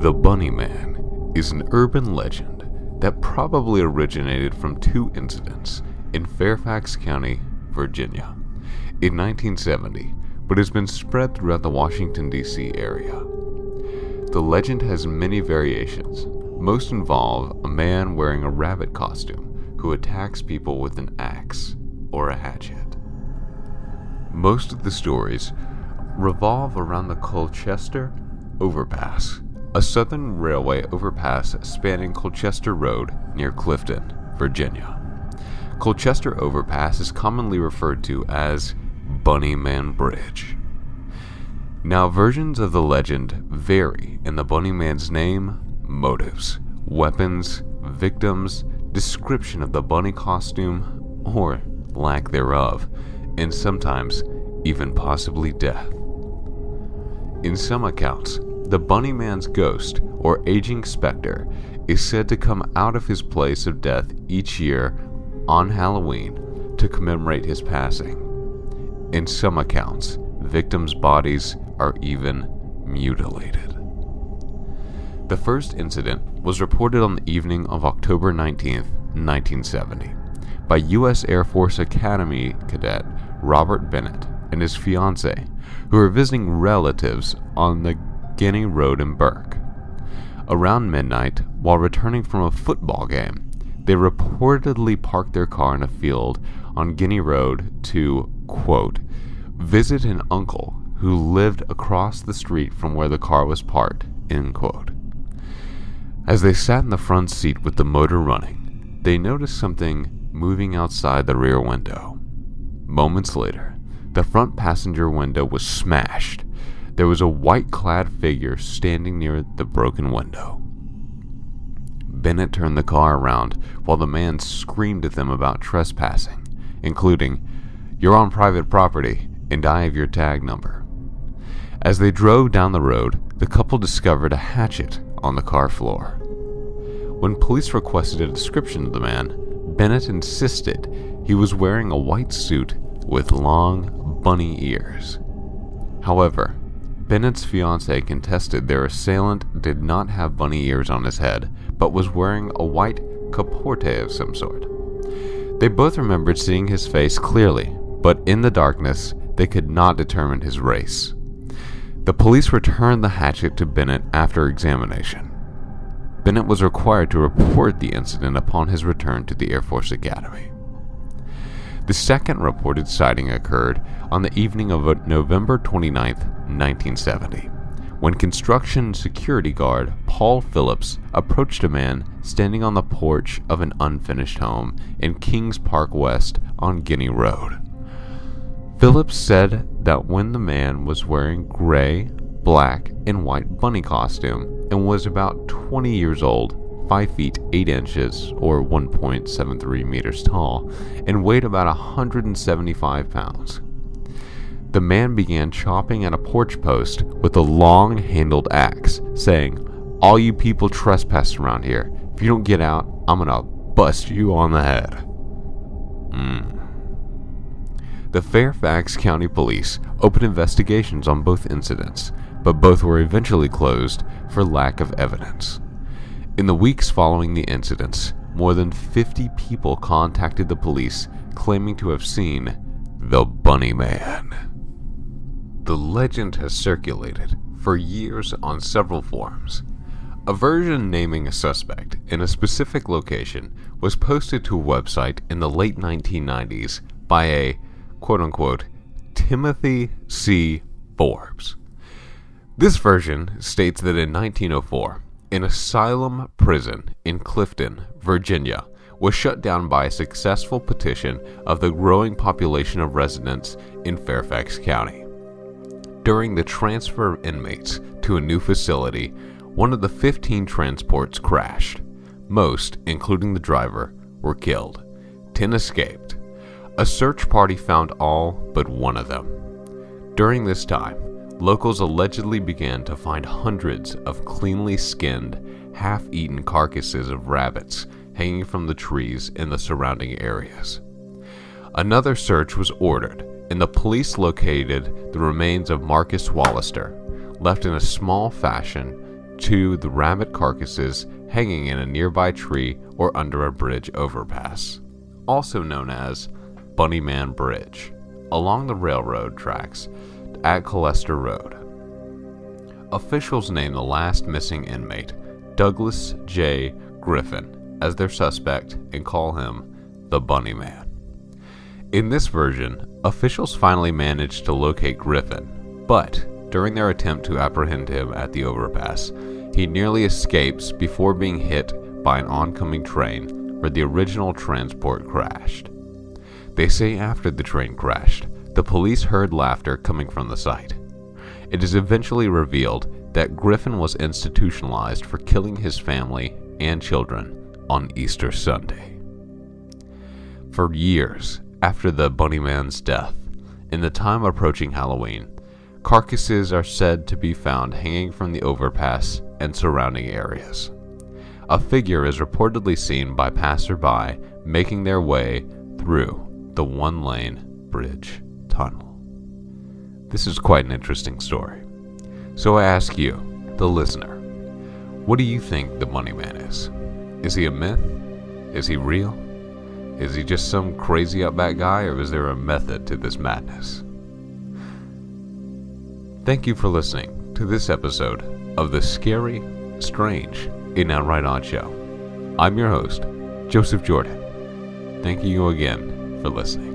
The Bunny Man is an urban legend that probably originated from two incidents in Fairfax County, Virginia, in 1970, but has been spread throughout the Washington, D.C. area. The legend has many variations. Most involve a man wearing a rabbit costume who attacks people with an axe or a hatchet. Most of the stories revolve around the Colchester Overpass, a southern railway overpass spanning Colchester Road near Clifton, Virginia. Colchester Overpass is commonly referred to as Bunny Man Bridge. Now, versions of the legend vary in the Bunny Man's name, motives, weapons, victims, description of the bunny costume, or lack thereof, and sometimes even possibly death. In some accounts, the Bunny Man's ghost, or aging specter, is said to come out of his place of death each year on Halloween to commemorate his passing. In some accounts, victims' bodies are even mutilated. The first incident was reported on the evening of October 19, 1970, by U.S. Air Force Academy cadet Robert Bennett and his fiancée, who were visiting relatives on the Guinea Road in Burke. Around midnight, while returning from a football game, they reportedly parked their car in a field on Guinea Road to, quote, visit an uncle who lived across the street from where the car was parked, end quote. As they sat in the front seat with the motor running, they noticed something moving outside the rear window. Moments later, the front passenger window was smashed. There was a white-clad figure standing near the broken window. Bennett turned the car around while the man screamed at them about trespassing, including, "You're on private property, and I have your tag number." As they drove down the road, the couple discovered a hatchet on the car floor. When police requested a description of the man, Bennett insisted he was wearing a white suit with long bunny ears. However, Bennett's fiancée contested their assailant did not have bunny ears on his head, but was wearing a white capote of some sort. They both remembered seeing his face clearly, but in the darkness, they could not determine his race. The police returned the hatchet to Bennett after examination. Bennett was required to report the incident upon his return to the Air Force Academy. The second reported sighting occurred on the evening of November 29, 1970, when construction security guard Paul Phillips approached a man standing on the porch of an unfinished home in Kings Park West on Guinea Road. Phillips said that when the man was wearing gray, black, and white bunny costume and was about 20 years old, 5 feet 8 inches or 1.73 meters tall, and weighed about 175 pounds. The man began chopping at a porch post with a long-handled axe, saying, "All you people trespass around here. If you don't get out, I'm gonna bust you on the head." The Fairfax County Police opened investigations on both incidents, but both were eventually closed for lack of evidence. In the weeks following the incidents, more than 50 people contacted the police claiming to have seen the Bunny Man. The legend has circulated for years on several forums. A version naming a suspect in a specific location was posted to a website in the late 1990s by a quote-unquote Timothy C. Forbes. This version states that in 1904, an asylum prison in Clifton, Virginia, was shut down by a successful petition of the growing population of residents in Fairfax County. During the transfer of inmates to a new facility, one of the 15 transports crashed. Most, including the driver, were killed. 10 escaped. A search party found all but one of them. During this time, locals allegedly began to find hundreds of cleanly skinned, half-eaten carcasses of rabbits hanging from the trees in the surrounding areas. Another search was ordered, and the police located the remains of Marcus Wallister, left in a small fashion to the rabbit carcasses hanging in a nearby tree or under a bridge overpass, also known as Bunnyman Bridge, along the railroad tracks at Colester Road. Officials named the last missing inmate, Douglas J. Griffin, as their suspect and call him the Bunnyman. In this version, officials finally managed to locate Griffin, but during their attempt to apprehend him at the overpass, he nearly escapes before being hit by an oncoming train where the original transport crashed. They say after the train crashed, the police heard laughter coming from the site. It is eventually revealed that Griffin was institutionalized for killing his family and children on Easter Sunday. For years after the Bunnyman's death, in the time approaching Halloween, carcasses are said to be found hanging from the overpass and surrounding areas. A figure is reportedly seen by passerby making their way through the one-lane bridge tunnel. This is quite an interesting story. So I ask you, the listener, what do you think the Bunnyman is? Is he a myth? Is he real? Is he just some crazy outback guy, or is there a method to this madness? Thank you for listening to this episode of the Scary, Strange, and Outright Odd Show. I'm your host, Joseph Jordan. Thank you again for listening.